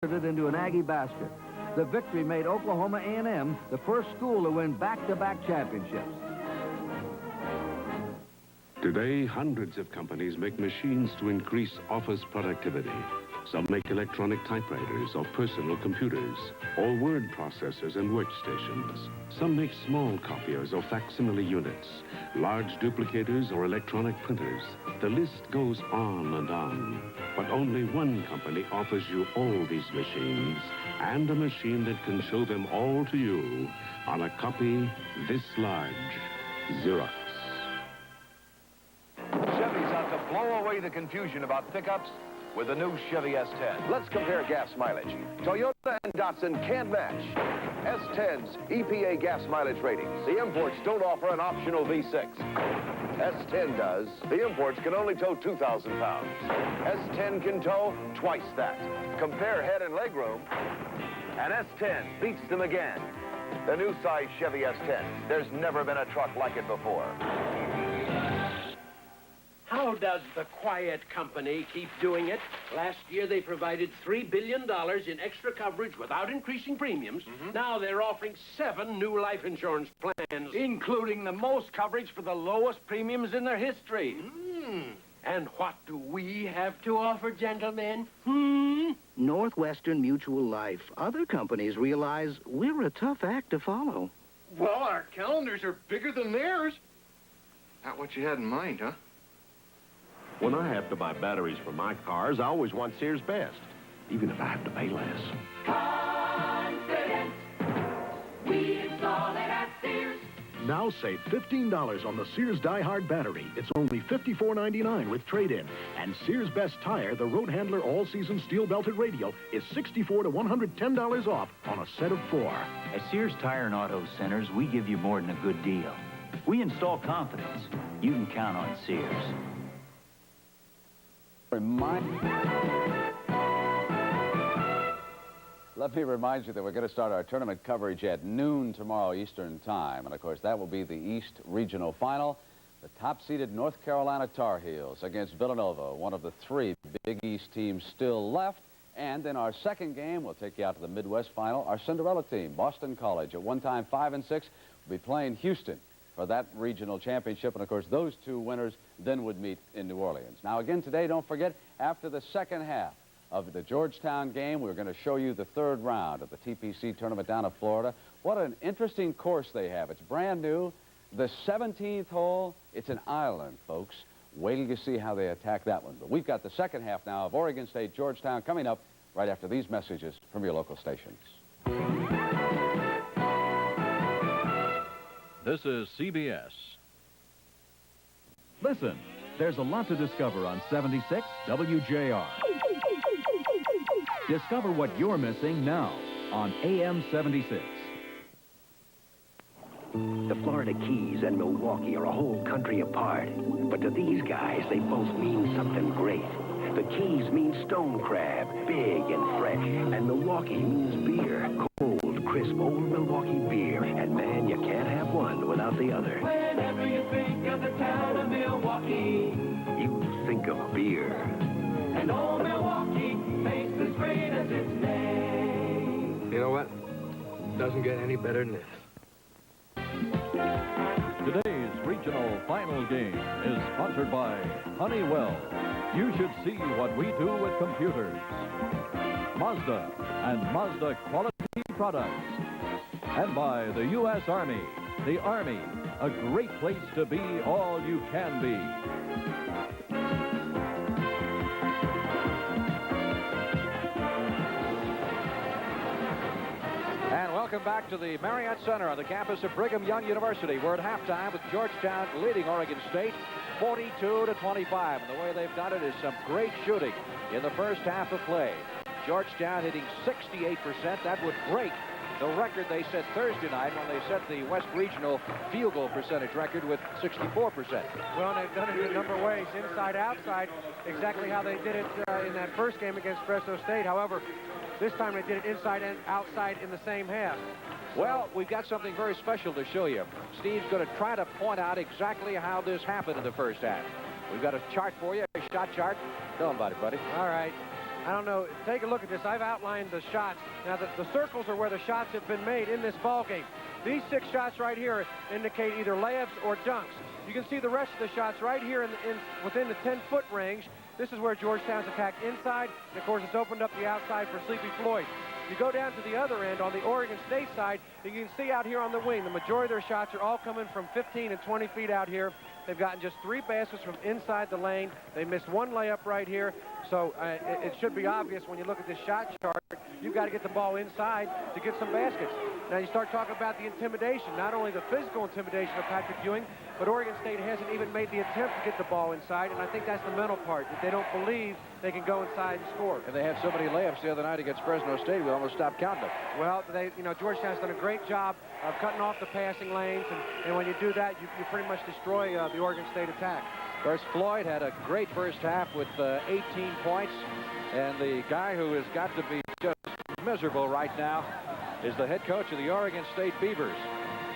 it into an Aggie basket. The victory made Oklahoma A&M the first school to win back-to-back championships. Today, hundreds of companies make machines to increase office productivity. Some make electronic typewriters or personal computers, or word processors and workstations. Some make small copiers or facsimile units, large duplicators or electronic printers. The list goes on and on. But only one company offers you all these machines, and a machine that can show them all to you on a copy this large. Xerox. Chevy's out to blow away the confusion about pickups with the new Chevy S10. Let's compare gas mileage. Toyota and Datsun can't match S10's EPA gas mileage ratings. The imports don't offer an optional V6. S10 does. The imports can only tow 2,000 pounds. S10 can tow twice that. Compare head and leg room, and S10 beats them again. The new size Chevy S10. There's never been a truck like it before. How does the quiet company keep doing it? Last year they provided $3 billion in extra coverage without increasing premiums. Now they're offering 7 new life insurance plans. Including the most coverage for the lowest premiums in their history. And what do we have to offer, gentlemen? Northwestern Mutual Life. Other companies realize we're a tough act to follow. Well, our calendars are bigger than theirs. Not what you had in mind, huh? When I have to buy batteries for my cars, I always want Sears Best, even if I have to pay less. Confidence. We install it at Sears. Now save $15 on the Sears Die Hard battery. It's only $54.99 with trade-in. And Sears Best Tire, the Road Handler all-season steel-belted radio, is $64 to $110 off on a set of 4. At Sears Tire and Auto Centers, we give you more than a good deal. We install confidence. You can count on Sears. Let me remind you that we're going to start our tournament coverage at noon tomorrow Eastern Time. And, of course, that will be the East Regional Final. The top-seeded North Carolina Tar Heels against Villanova, one of the 3 Big East teams still left. And in our second game, we'll take you out to the Midwest Final. Our Cinderella team, Boston College, at one time 5 and 6, will be playing Houston for that regional championship. And, of course, those 2 winners then would meet in New Orleans. Now, again, today, don't forget, after the second half of the Georgetown game, we're going to show you the 3rd round of the TPC tournament down in Florida. What an interesting course they have. It's brand new. The 17th hole, it's an island, folks. Wait till you see how they attack that one. But we've got the second half now of Oregon State Georgetown coming up right after these messages from your local stations. This is CBS. Listen, there's a lot to discover on 76 WJR. Discover what you're missing now on AM 76. The Florida Keys and Milwaukee are a whole country apart. But to these guys, they both mean something great. The Keys mean stone crab, big and fresh. And Milwaukee means beer, cold, crisp, old Milwaukee beer. And man, you can't have one without the other. Whenever you think of the town of Milwaukee, You think of beer. and old Milwaukee tastes as great as its name. You know what? Doesn't get any better than this. Today's regional final game is sponsored by Honeywell. You should see what we do with computers. Mazda and Mazda quality products. And by the U.S. Army. The Army, a great place to be all you can be. And welcome back to the Marriott Center on the campus of Brigham Young University. We're at halftime with Georgetown leading Oregon State 42-25. And the way they've done it is some great shooting in the first half of play. Georgetown hitting 68%. That would break the record they set Thursday night when they set the West Regional field goal percentage record with 64%. Well, they've done it in a number of ways, inside, outside, exactly how they did it in that first game against Fresno State. However, this time they did it inside and outside in the same half. Well, we've got something very special to show you. Steve's going to try to point out exactly how this happened in the first half. We've got a chart for you, a shot chart. Tell them about it, buddy. All right. I don't know. Take a look at this. I've outlined the shots. Now, the circles are where the shots have been made in this ball game. These 6 shots right here indicate either layups or dunks. You can see the rest of the shots right here within the 10-foot range. This is where Georgetown's attacked inside. And, of course, it's opened up the outside for Sleepy Floyd. You go down to the other end on the Oregon State side, you can see out here on the wing, the majority of their shots are all coming from 15 and 20 feet out here. They've gotten just 3 baskets from inside the lane. They missed 1 layup right here. So it should be obvious when you look at this shot chart, you've got to get the ball inside to get some baskets. Now you start talking about the intimidation, not only the physical intimidation of Patrick Ewing, but Oregon State hasn't even made the attempt to get the ball inside, and I think that's the mental part, that they don't believe they can go inside and score. And they had so many layups the other night against Fresno State, we almost stopped counting them. Well, Georgetown's done a great job of cutting off the passing lanes, and when you do that, you pretty much destroy the Oregon State attack. Of course, Floyd had a great first half with 18 points, and the guy who has got to be just miserable right now is the head coach of the Oregon State Beavers.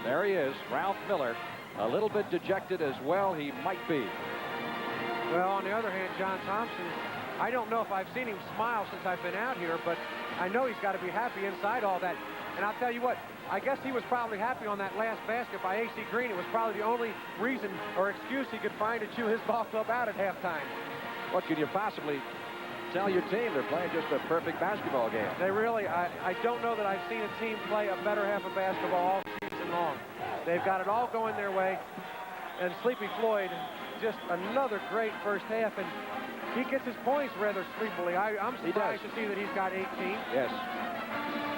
There he is, Ralph Miller, a little bit dejected as well he might be. Well, on the other hand, John Thompson, I don't know if I've seen him smile since I've been out here, but I know he's got to be happy inside all that. And I'll tell you what, I guess he was probably happy on that last basket by A.C. Green. It was probably the only reason or excuse he could find to chew his ball club out at halftime. What could you possibly tell your team? They're playing just a perfect basketball game. They really, I don't know that I've seen a team play a better half of basketball all season long. They've got it all going their way. And Sleepy Floyd, just another great first half. And he gets his points rather sleepily. I'm surprised to see that he's got 18. Yes.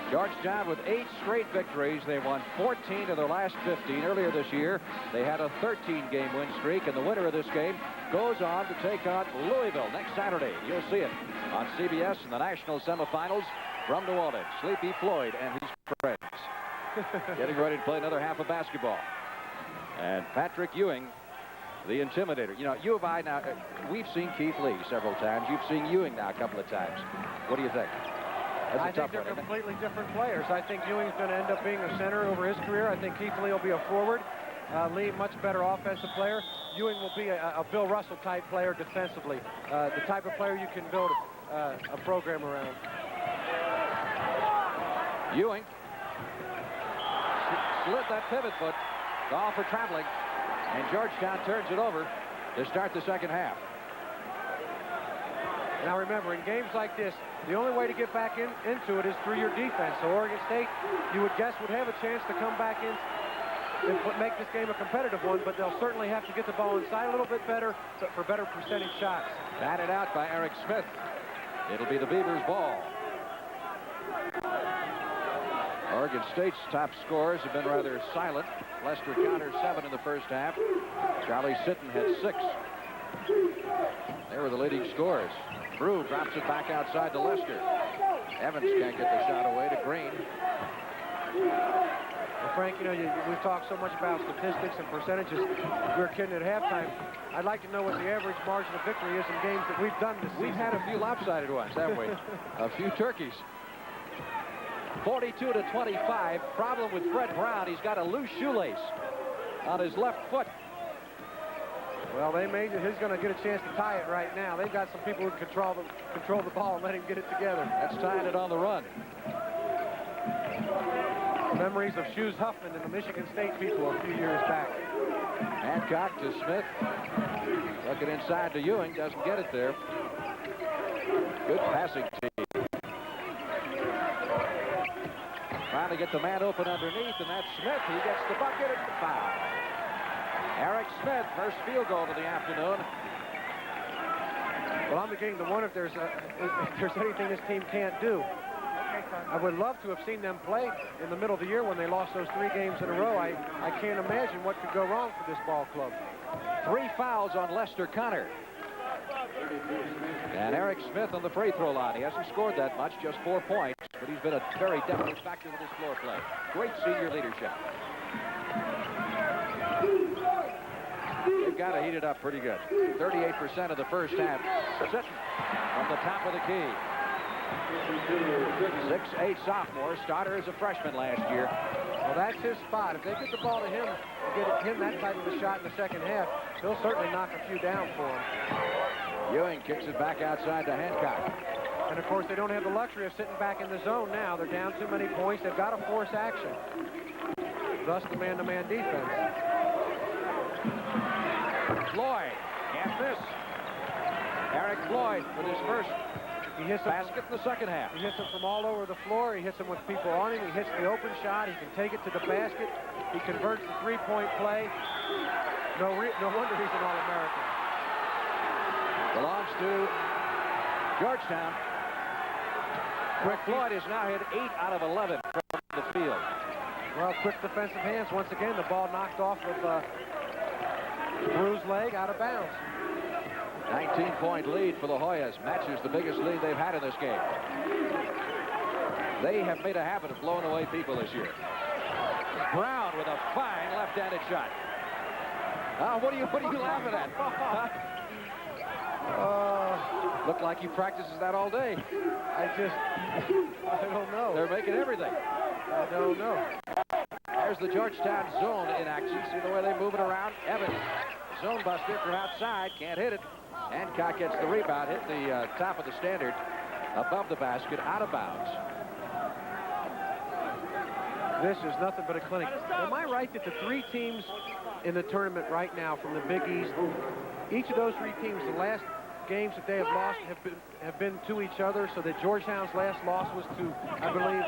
Georgetown with 8 straight victories. They won 14 of their last 15. Earlier this year, they had a 13-game win streak, and the winner of this game goes on to take on Louisville next Saturday. You'll see it on CBS in the national semifinals from New Orleans. Sleepy Floyd and his friends getting ready to play another half of basketball. And Patrick Ewing, the intimidator. You know, U of I now, we've seen Keith Lee several times. You've seen Ewing now a couple of times. What do you think? I think they're completely different players. I think Ewing's going to end up being a center over his career. I think Keith Lee will be a forward. Lee, much better offensive player. Ewing will be a Bill Russell type player defensively. The type of player you can build a program around. Ewing slid that pivot foot. Call for traveling. And Georgetown turns it over to start the second half. Now remember, in games like this, the only way to get back into it is through your defense. So Oregon State, you would guess, would have a chance to come back in and make this game a competitive one, but they'll certainly have to get the ball inside a little bit better for better percentage shots. Batted out by Eric Smith. It'll be the Beavers' ball. Oregon State's top scorers have been rather silent. Lester Counter 7 in the first half. Charlie Sitton had 6. They were the leading scorers. Brew drops it back outside to Lester. Evans can't get the shot away to Green. Well, Frank, we've talked so much about statistics and percentages. We were kidding at halftime. I'd like to know what the average margin of victory is in games that we've done this season. We've had a few lopsided ones, haven't we? A few turkeys. 42-25. Problem with Fred Brown. He's got a loose shoelace on his left foot. Well, he's going to get a chance to tie it right now. They've got some people who can control the ball and let him get it together. That's tying it on the run. Memories of Shoes Huffman and the Michigan State people a few years back. Hancock to Smith. Took it inside to Ewing. Doesn't get it there. Good passing team. Trying to get the man open underneath, and that's Smith. He gets the bucket and the foul. Eric Smith, first field goal of the afternoon. Well, I'm beginning to wonder if there's anything this team can't do. I would love to have seen them play in the middle of the year when they lost those 3 games in a row. I can't imagine what could go wrong for this ball club. 3 fouls on Lester Connor. And Eric Smith on the free throw line. He hasn't scored that much, just 4 points, but he's been a very definite factor in this floor play. Great senior leadership. They've got to heat it up pretty good. 38% of the first half. Sitting from the top of the key. 6'8" sophomore, starter as a freshman last year. Well, that's his spot. If they get the ball to him, get him that type of a shot in the second half, he'll certainly knock a few down for him. Ewing kicks it back outside to Hancock. And, of course, they don't have the luxury of sitting back in the zone now. They're down too many points. They've got to force action. Thus the man-to-man defense. Floyd can't miss. Eric Floyd with his first basket in the second half. He hits them from all over the floor. He hits them with people on him. He hits the open shot. He can take it to the basket. He converts the three-point play. No wonder he's an All-American. Belongs to Georgetown. Quick Floyd has now hit 8 out of 11 from the field. Well, quick defensive hands. Once again, the ball knocked off of Bruce's leg out of bounds. 19-point lead for the Hoyas. Matches the biggest lead they've had in this game. They have made a habit of blowing away people this year. Brown with a fine left-handed shot. What are you laughing at? Looked like he practices that all day. I don't know. They're making everything. I don't know. There's the Georgetown zone in action. See the way they move it around? Evans, zone buster from outside, can't hit it. Hancock gets the rebound, hit the top of the standard, above the basket, out of bounds. This is nothing but a clinic. Am I right that the three teams in the tournament right now from the Big East, each of those three teams, the last games that they have lost have been to each other, so that Georgetown's last loss was to, I believe,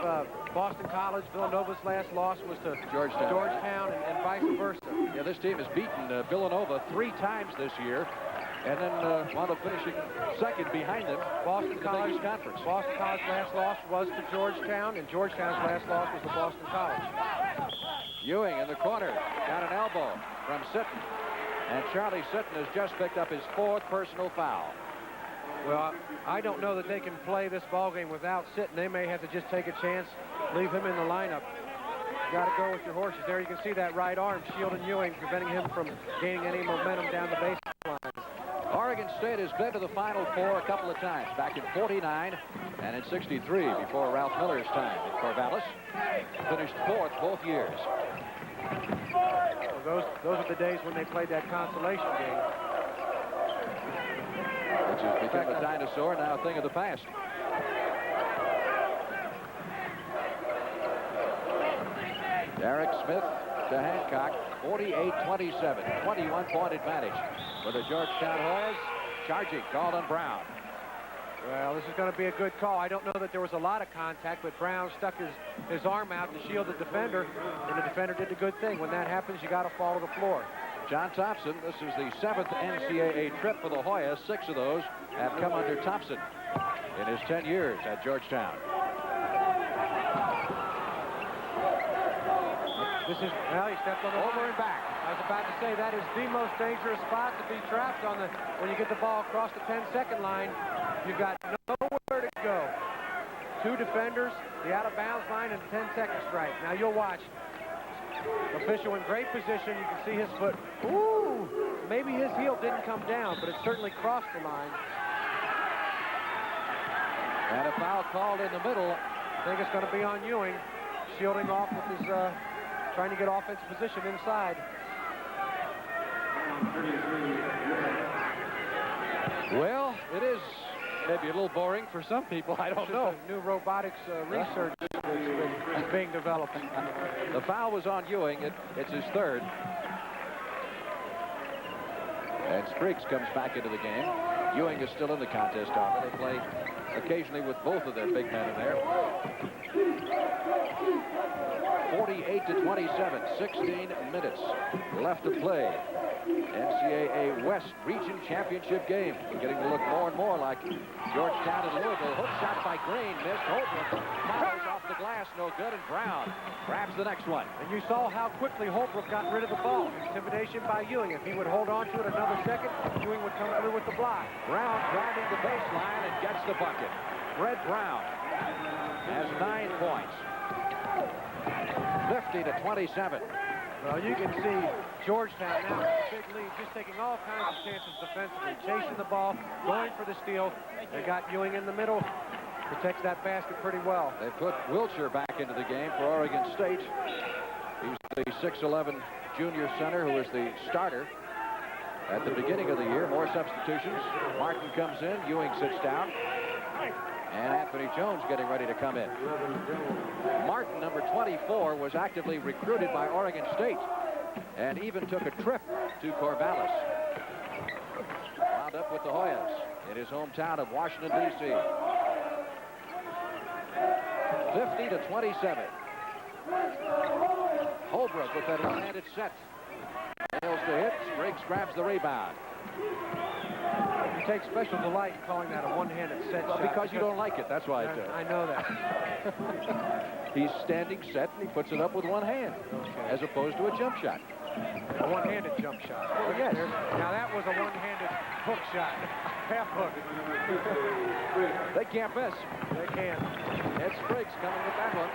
Boston College. Villanova's last loss was to Georgetown and vice versa. Yeah, this team has beaten Villanova 3 times this year, and then wound up finishing second behind them, Boston College Conference. Boston College last loss was to Georgetown, and Georgetown's last loss was to Boston College. Ewing in the corner, got an elbow from Sitton. And Charlie Sitton has just picked up his 4th personal foul. Well, I don't know that they can play this ballgame without Sitton. They may have to just take a chance, leave him in the lineup. Got to go with your horses. There you can see that right arm shielding Ewing, preventing him from gaining any momentum down the baseline. Oregon State has been to the Final Four a couple of times, back in 49 and in 63 before Ralph Miller's time in Corvallis. Finished 4th both years. Well, those are the days when they played that consolation game. Which has become a dinosaur, now a thing of the past. Derek Smith to Hancock, 48-27, 21-point advantage for the Georgetown Hoyas. Charging, called on Brown. Well, this is going to be a good call. I don't know that there was a lot of contact, but Brown stuck his arm out to shield the defender, and the defender did the good thing. When that happens, you got to fall to the floor. John Thompson, this is the 7th NCAA trip for the Hoyas. 6 of those have come under Thompson in his 10 years at Georgetown. Well, he stepped on the over and back. I was about to say that is the most dangerous spot to be trapped on when you get the ball across the 10-second line. You've got nowhere to go. 2 defenders, the out-of-bounds line, and 10-second strike. Now you'll watch. Official in great position. You can see his foot. Ooh! Maybe his heel didn't come down, but it certainly crossed the line. And a foul called in the middle. I think it's going to be on Ewing, shielding off with his, trying to get offensive position inside. Well, it is maybe a little boring for some people. I don't know. New robotics research is being developed. The foul was on Ewing. It's his 3rd. And Spriggs comes back into the game. Ewing is still in the contest, however. They play occasionally with both of their big men in there. 48-27, 16 minutes left to play. NCAA West Region Championship game. Beginning to look more and more like Georgetown and Louisville. Hook shot by Green, missed. Holbrook fires off the glass, no good, and Brown grabs the next one. And you saw how quickly Holbrook got rid of the ball. Intimidation by Ewing. If he would hold on to it another second, Ewing would come through with the block. Brown driving the baseline and gets the bucket. Red Brown has 9 points. 50-27. Well, you can see Georgetown now with a big lead, just taking all kinds of chances defensively, chasing the ball, going for the steal. They got Ewing in the middle, protects that basket pretty well. They put Wiltshire back into the game for Oregon State. He's the 6'11 junior center who was the starter at the beginning of the year. More substitutions. Martin comes in, Ewing sits down. And Anthony Jones getting ready to come in. Martin, number 24, was actively recruited by Oregon State and even took a trip to Corvallis. Wound up with the Hoyas in his hometown of Washington, D.C. 50-27. Holbrook with that one-handed set. Fails to hit. Spriggs grabs the rebound. You take special delight in calling that a one-handed set shot. Because you don't like it. That's why I know that. He's standing set, and he puts it up with one hand, as opposed to a jump shot. A one-handed jump shot. Oh, yes. Now, that was a one-handed hook shot. Half hook. They can't miss. They can't. Ed Spriggs coming with that one.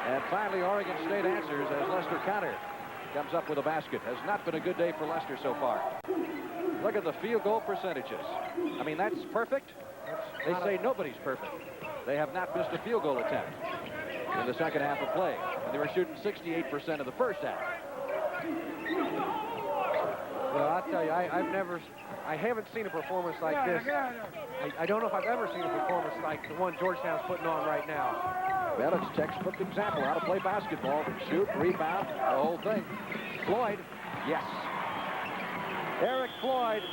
And finally, Oregon State answers as Lester Counter comes up with a basket. Has not been a good day for Lester so far. Look at the field goal percentages. I mean, that's perfect. They say nobody's perfect. They have not missed a field goal attempt in the second half of play. And they were shooting 68% of the first half. Well, I'll tell you, I haven't seen a performance like this. I don't know if I've ever seen a performance like the one Georgetown's putting on right now. Well, it's textbook example how to play basketball. Shoot, rebound, the whole thing. Floyd, yes. Eric Floyd,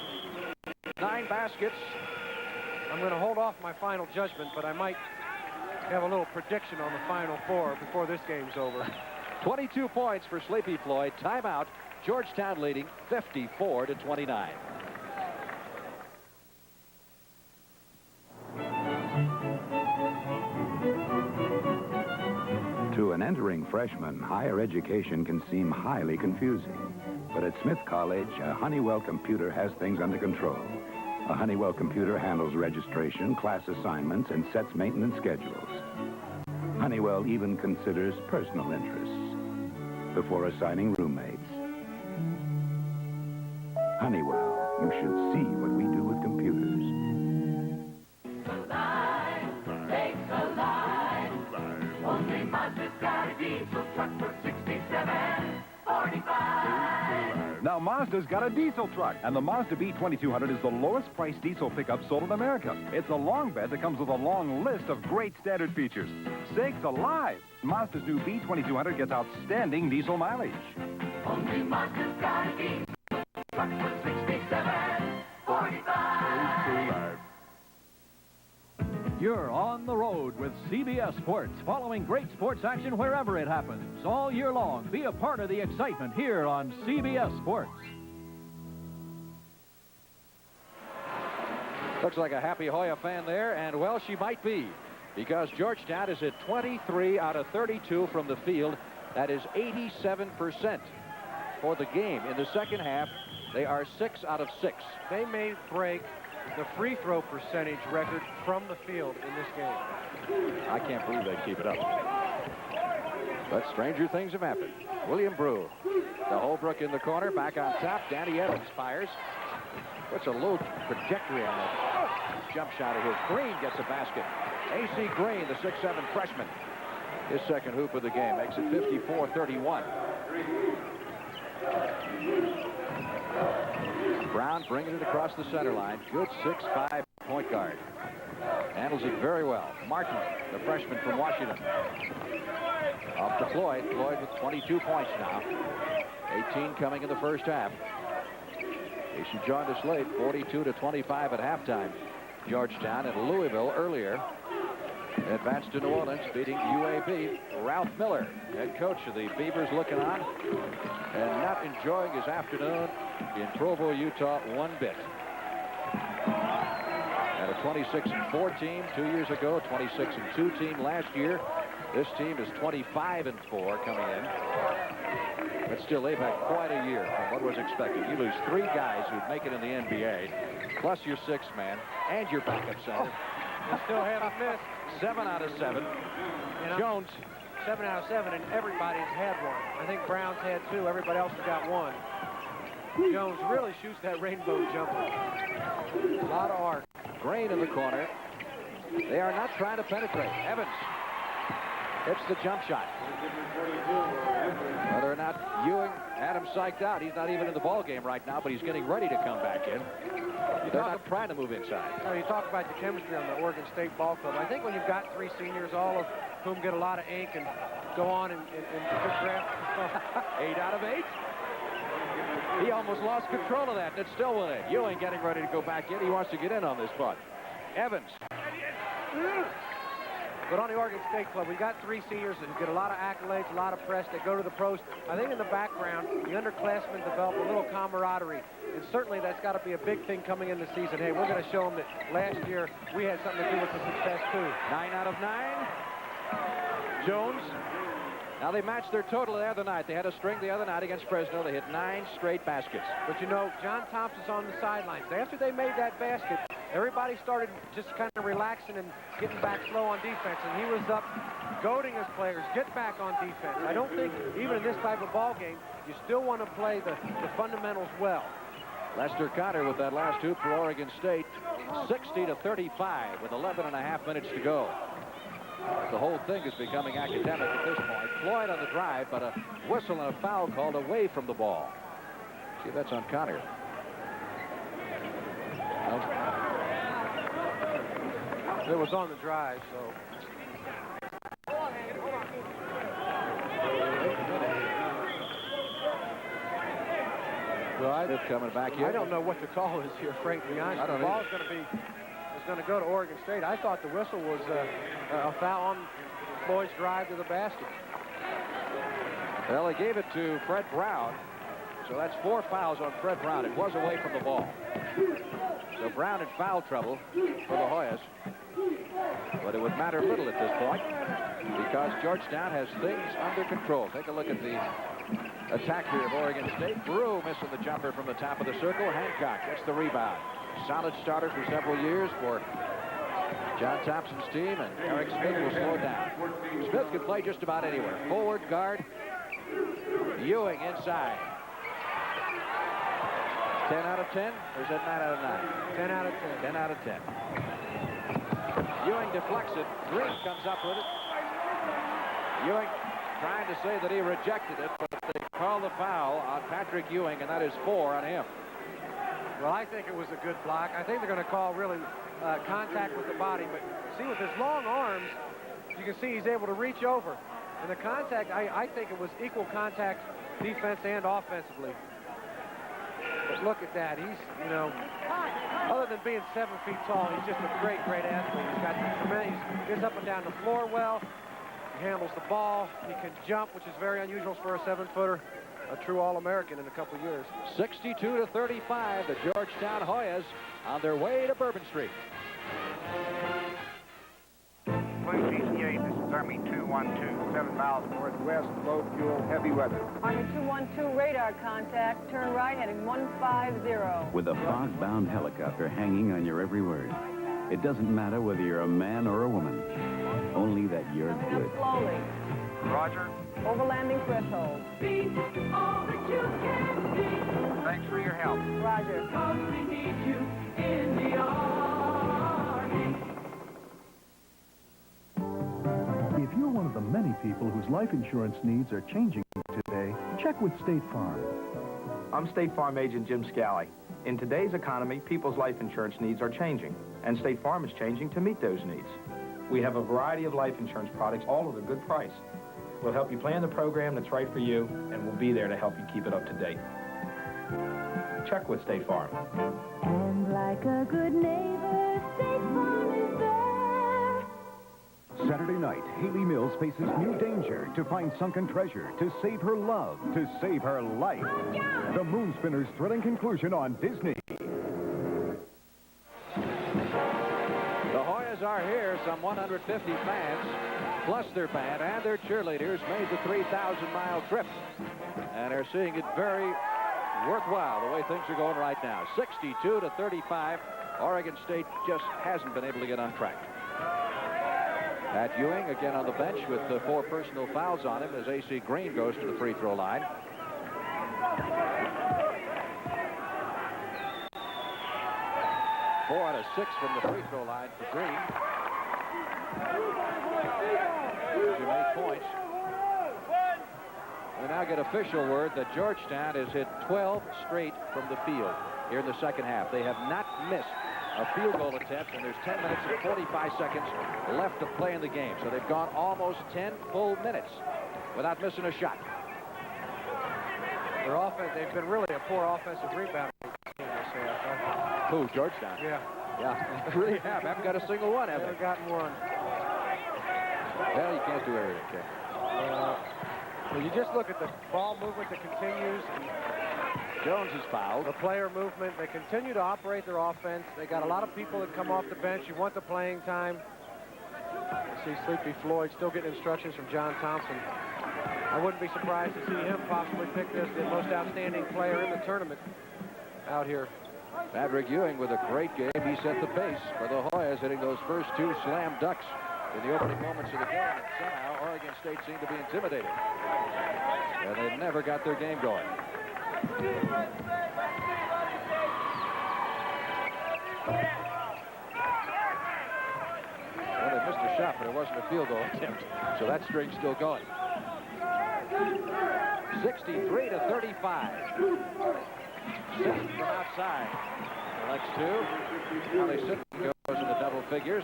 9 baskets. I'm going to hold off my final judgment, but I might have a little prediction on the Final Four before this game's over. 22 points for Sleepy Floyd. Timeout. Georgetown leading 54-29. To an entering freshman, higher education can seem highly confusing. But at Smith College, a Honeywell computer has things under control. A Honeywell computer handles registration, class assignments, and sets maintenance schedules. Honeywell even considers personal interests before assigning roommates. Honeywell, you should see what we do with computers. Only Mazda's got a diesel truck for $67.45. Now Mazda's got a diesel truck, and the Mazda B2200 is the lowest priced diesel pickup sold in America. It's a long bed that comes with a long list of great standard features. Sakes alive! Mazda's new B2200 gets outstanding diesel mileage. Only Mazda's got a diesel truck for $67.45. You're on the road with CBS Sports, following great sports action wherever it happens. All year long, be a part of the excitement here on CBS Sports. Looks like a happy Hoya fan there, and well, she might be, because Georgetown is at 23 out of 32 from the field. That is 87% for the game. In the second half, they are 6 out of 6. They may break the free throw percentage record from the field in this game. I can't believe they keep it up. But stranger things have happened. William Brew, the Holbrook in the corner, back on top. Danny Evans fires. Puts a low trajectory on that jump shot of his. Green gets a basket. A.C. Green, the 6'7" freshman. His second hoop of the game makes it 54-31. Brown bringing it across the center line. Good 6'5" point guard. Handles it very well. Martin, the freshman from Washington. Off to Floyd. Floyd with 22 points now. 18 coming in the first half. She joined us late, 42-25 at halftime. Georgetown and Louisville earlier advanced to New Orleans, beating UAB. Ralph Miller, head coach of the Beavers, looking on and not enjoying his afternoon in Provo, Utah, one bit. And a 26-4 team 2 years ago, 26-2 team last year. This team is 25-4 coming in. But still, they've had quite a year from what was expected. You lose 3 guys who'd make it in the NBA, plus your 6th man and your backup center. You still haven't missed. 7 out of 7. Jones. 7 out of 7, and everybody's had one. I think Brown's had 2. Everybody else has got 1. Jones really shoots that rainbow jumper. A lot of arc. Green in the corner. They are not trying to penetrate. Evans hits the jump shot. Whether or not Ewing Adams psyched out. He's not even in the ball game right now, but he's getting ready to come back in. They're not trying to move inside. You talk about the chemistry on the Oregon State ball club. I think when you've got 3 seniors, all of whom get a lot of ink and go on and draft. 8 out of 8. He almost lost control of that, and it still went in. Ewing getting ready to go back in. He wants to get in on this punt. Evans. But on the Oregon State club, we've got 3 seniors that get a lot of accolades, a lot of press. They go to the pros. I think in the background, the underclassmen develop a little camaraderie. And certainly that's got to be a big thing coming in the season. Hey, we're going to show them that last year we had something to do with the success, too. 9 out of 9. Jones. Now they matched their total the other night. They had a string the other night against Fresno. They hit 9 straight baskets. But you know, John Thompson's on the sidelines. After they made that basket, everybody started just kind of relaxing and getting back slow on defense. And he was up goading his players, get back on defense. I don't think, even in this type of ball game, you still want to play the fundamentals well. Lester Cotter with that last hoop for Oregon State. 60-35 with 11 and a half minutes to go. The whole thing is becoming academic at this point. Floyd on the drive, but a whistle and a foul called away from the ball. See, that's on Cotter. It was on the drive, so. Well, they're coming back here. I don't know what the call is here, Frank, to be honest. The ball is going to go to Oregon State. I thought the whistle was a foul on Floyd's drive to the basket. Well, they gave it to Fred Brown, so that's 4 fouls on Fred Brown. It was away from the ball. So Brown in foul trouble for the Hoyas. But it would matter little at this point because Georgetown has things under control. Take a look at the attack here of Oregon State. Brew missing the jumper from the top of the circle. Hancock gets the rebound. Solid starter for several years for John Thompson's team, and Eric Smith will slow down. Smith can play just about anywhere. Forward, guard. Ewing inside. 10 out of 10, or is that 9 out of 9? 10 out of 10. 10 out of 10. Ewing deflects it. Green comes up with it. Ewing trying to say that he rejected it, but they call the foul on Patrick Ewing, and that is 4 on him. Well, I think it was a good block. I think they're going to call really contact with the body, but see, with his long arms, you can see he's able to reach over. And the contact, I think it was equal contact defense and offensively. But look at that. He's, you know, other than being 7 feet tall, he's just a great, great athlete. He's got tremendous, he gets up and down the floor well. He handles the ball. He can jump, which is very unusual for a 7-footer. A true All-American in a couple years. 62-35, the Georgetown Hoyas on their way to Bourbon Street. Blue GCA, this is Army 212, 7 miles northwest, low fuel, heavy weather. Army 212, radar contact, turn right, heading 150. With a fog-bound helicopter hanging on your every word, it doesn't matter whether you're a man or a woman, only that you're good. Slowly. Roger. Overlanding threshold. Be all that you can be. Thanks for your help. Roger. Because we need you in the Army. If you're one of the many people whose life insurance needs are changing today, check with State Farm. I'm State Farm Agent Jim Scally. In today's economy, people's life insurance needs are changing, and State Farm is changing to meet those needs. We have a variety of life insurance products, all at a good price. We'll help you plan the program that's right for you, and we'll be there to help you keep it up to date. Check with State Farm. And like a good neighbor, State Farm is there. Saturday night, Haley Mills faces new danger to find sunken treasure, to save her love, to save her life. The Moonspinner's thrilling conclusion on Disney. The Hoyas are here, some 150 fans, plus their band and their cheerleaders made the 3,000-mile trip. And are seeing it very worthwhile the way things are going right now. 62-35. Oregon State just hasn't been able to get on track. Pat Ewing again on the bench with 4 personal fouls on him as A.C. Green goes to the free throw line. Four out of 6 from the free throw line for Green. He made points. And now get official word that Georgetown has hit 12 straight from the field here in the second half. They have not missed a field goal attempt, and there's 10 minutes and 45 seconds left to play in the game. So they've gone almost 10 full minutes without missing a shot. Their offense, they've been really a poor offensive rebound team this half. Who, Georgetown? Yeah. Yeah, they really have. Haven't got a single one, have they? Haven't gotten one. Well, you can't do everything, Ken. Well, you just look at the ball movement that continues. Jones is fouled. The player movement. They continue to operate their offense. They got a lot of people that come off the bench. You want the playing time. You see Sleepy Floyd still getting instructions from John Thompson. I wouldn't be surprised to see him possibly picked as the most outstanding player in the tournament out here. Patrick Ewing with a great game. He set the pace for the Hoyas, hitting those first 2 slam ducks in the opening moments of the game. And somehow Oregon State seemed to be intimidated. And they never got their game going. Well, they missed a shot, but it wasn't a field goal attempt. So that streak's still going. 63-35. Sitton from outside. Selects 2. Charlie Sitton goes in the double figures.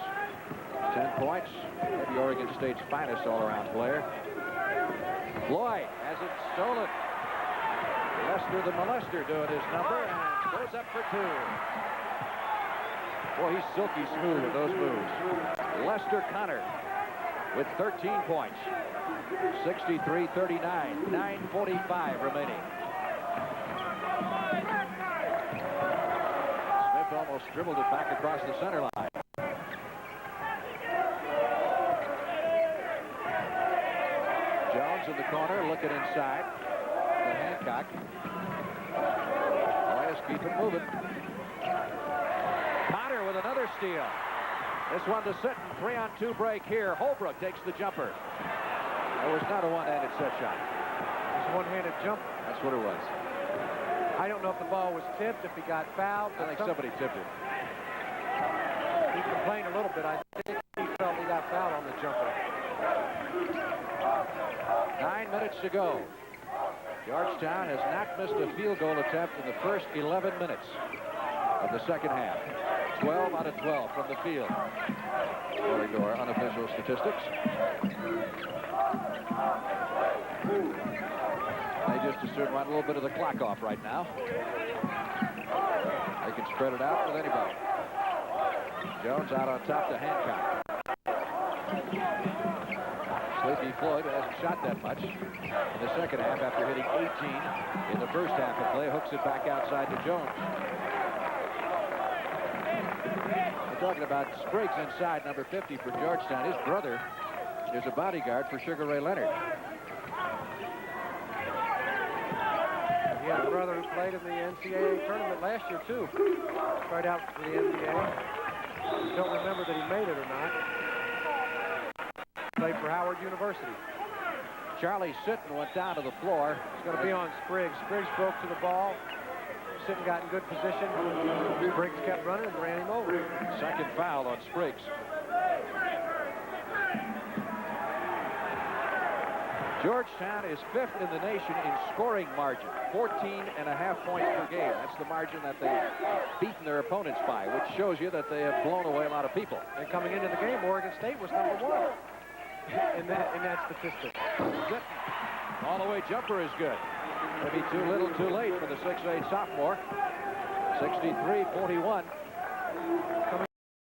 10 points. Maybe Oregon State's finest all-around player. Floyd has it stolen. Lester the molester doing his number and goes up for 2. Boy, he's silky smooth with those moves. Lester Connor with 13 points. 63-39. 9:45 remaining. Smith almost dribbled it back across the center line. Jones in the corner looking inside. To Hancock. Boys keep it moving. Connor with another steal. This one to Sitton. 3-on-2 break here. Holbrook takes the jumper. That was not a one-handed set shot. It was a one-handed jumper. That's what it was. I don't know if the ball was tipped, if he got fouled. I think somebody tipped it. He complained a little bit. I think he felt he got fouled on the jumper. 9 minutes to go. Georgetown has not missed a field goal attempt in the first 11 minutes of the second half. 12 out of 12 from the field, according to our unofficial statistics. They just as soon want a little bit of the clock off right now. They can spread it out with anybody. Jones out on top to Hancock. Sleepy Floyd hasn't shot that much in the second half after hitting 18 in the first half of play. Hooks it back outside to Jones. We're talking about Spriggs inside, number 50 for Georgetown. His brother is a bodyguard for Sugar Ray Leonard. He had a brother who played in the NCAA tournament last year, too. Tried out for the NBA. Don't remember that he made it or not. Played for Howard University. Charlie Sitton went down to the floor. It's going to be on Spriggs. Spriggs broke to the ball. Sitton got in good position. Spriggs kept running and ran him over. Second foul on Spriggs. Georgetown is 5th in the nation in scoring margin. 14.5 points per game. That's the margin that they've beaten their opponents by, which shows you that they have blown away a lot of people. And coming into the game, Oregon State was number 1 in that statistic. Sitton, all-the-way jumper is good. Maybe too little, too late for the 6'8" sophomore. 63-41. Coming